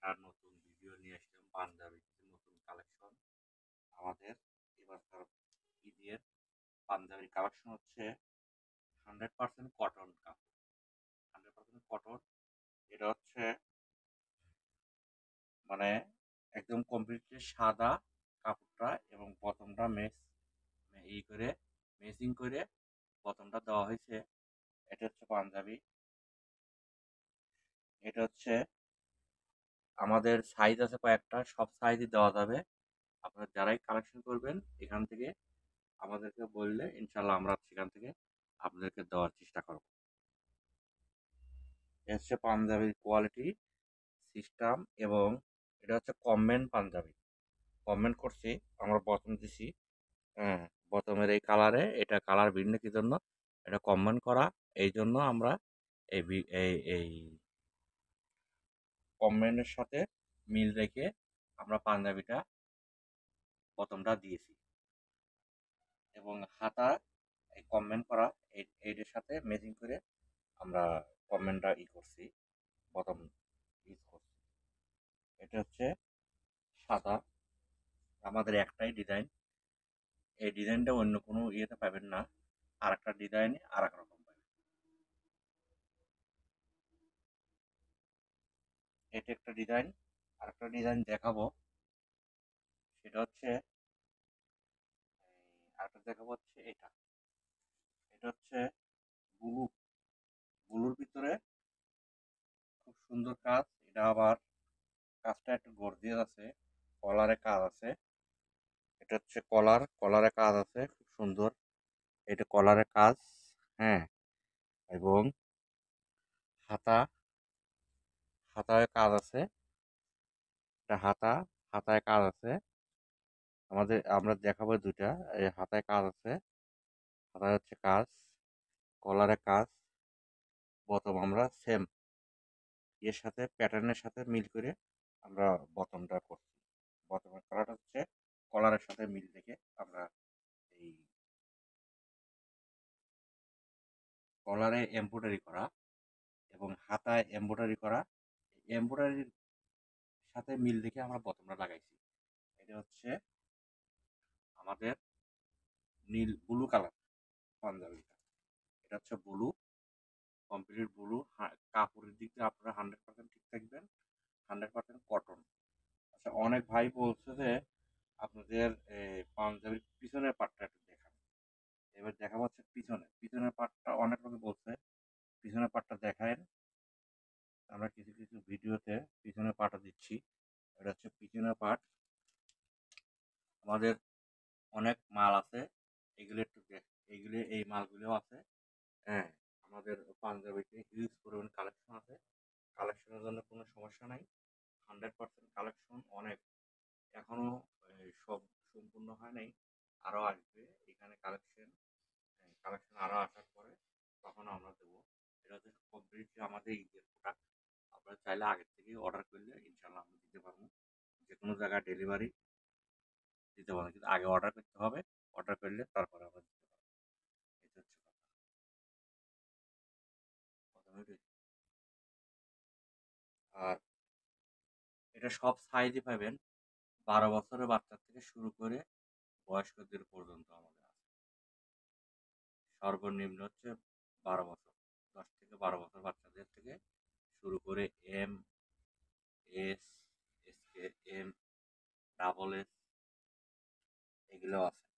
একটা নতুন ভিডিও নিয়ে আসলাম পাঞ্জাবির নতুন কালেকশন। আমাদের এবারকার ঈদের পাঞ্জাবির কালেকশন হচ্ছে 100% কটন কাপড়। 100% কটন। এটা হচ্ছে মানে একদম কমপ্লিটলি সাদা কাপড়টা এবং বটমটা করে মেসিং করে বটমটা দেওয়া হয়েছে। এটা হচ্ছে পাঞ্জাবি। এটা হচ্ছে আমাদের সাইজ আছে কয়েকটা, সব সাইজই দেওয়া যাবে। আপনারা যারাই কালেকশন করবেন এখান থেকে আমাদেরকে বললে ইনশাল্লাহ আমরা সেখান থেকে আপনাদেরকে দেওয়ার চেষ্টা করব। এ হচ্ছে পাঞ্জাবির কোয়ালিটি সিস্টেম এবং এটা হচ্ছে কমেন্ট পাঞ্জাবি। কমেন্ট করছি আমরা বটম দিছি। হ্যাঁ, বটমের এই কালারে এটা কালার ভিন্ন কি জন্য এটা কমেন্ট করা, এই জন্য আমরা এই কমেন্টের সাথে মিল রেখে আমরা পাঞ্জাবিটা বটমটা দিয়েছি এবং হাতা এই কমেন্ট করা এইটার সাথে ম্যাচিং করে আমরা কমেন্টটা করছি, বটম ইউজ করছি। এটা হচ্ছে সাদা, আমাদের একটাই ডিজাইন। এই ডিজাইনটা অন্য কোনো ইয়েতে পাবেন না, আর একটা ডিজাইনে আর এক রকম পাবেন। এটা একটা ডিজাইন, আর একটা ডিজাইন দেখাবো, সেটা হচ্ছে আরেকটা দেখাবো হচ্ছে এটা। এটা হচ্ছে ব্লু, ব্লুর ভিতরে খুব সুন্দর কাজ। এটা আবার কাজটা একটু গর্জিয়াস আছে, কলারে কাজ আছে। এটা হচ্ছে কলারে কাজ আছে খুব সুন্দর। এটা কলারে কাজ, হ্যাঁ, এবং হাতা, হাতায় কাজ আছে। এটা হাতায় কাজ আছে। আমরা দেখাবো দুইটা। এই হাতায় কাজ আছে, হাতায় হচ্ছে কাজ, কলারে কাজ। বটম আমরা সেম এর সাথে প্যাটার্নের সাথে মিল করে আমরা বটমটা করছি। বটমের কালারটা হচ্ছে কলারের সাথে মিল রেখে আমরা এই কলারে এমব্রয়ডারি করা এবং হাতায় এমব্রয়ডারি করা, এমব্রয়ডারির সাথে মিল রেখে আমরা বটমটা লাগাইছি। এটা হচ্ছে আমাদের নীল ব্লু কালার পাঞ্জাবিটা। এটা হচ্ছে ব্লু, কমপ্লিট ব্লু। কাপড়ের দিক দিয়ে আপনারা 100% ঠিক থাকবেন, 100% কটন। আচ্ছা, অনেক ভাই বলছে যে আপনাদের পাঞ্জাবির পিছনের পাটটা একটু দেখান। এবার দেখা হচ্ছে পিছনের পাটটা অনেক লোকে বলছে পিছনের পাটটা দেখায়। আমরা কিছু কিছু ভিডিওতে পিছনের পাটটা দিচ্ছি। এটা হচ্ছে পিছনের পাট। আমাদের অনেক মাল আছে, এগুলো একটু এইগুলো এই মালগুলো আছে। হ্যাঁ, আমাদের পাঞ্জাবিতে হিউজ পরিমাণ কালেকশন আছে। কালেকশনের জন্য কোনো সমস্যা নাই। 100% কালেকশন অনেক, এখনো সব সম্পূর্ণ হয় নাই, আরো আসবে এখানে কালেকশন। কালেকশন আরো আসার পরে তখন আমরা দেবো। এটা হচ্ছে কমপ্লিটলি আমাদের ঈদের প্রোডাক্ট। আপনারা চাইলে আগের থেকে অর্ডার করলে ইনশাল্লাহ আমরা দিতে পারবো, যে কোনো জায়গায় ডেলিভারি দিতে পারবো, কিন্তু আগে অর্ডার করতে হবে। অর্ডার করলে তারপরে আমরা দিতে পারবো। এটা হচ্ছে কথা বুঝলি? আর এটা সব সাইজে পাবেন, 12 বছরের বাচ্চা থেকে শুরু করে বয়স্কদের পর্যন্ত আমাদের আছে। সর্বনিম্ন হচ্ছে 12 বছর, 10 থেকে 12 বছর বাচ্চাদের থেকে শুরু করে M, S, S K, M, double S, এগুলো আছে।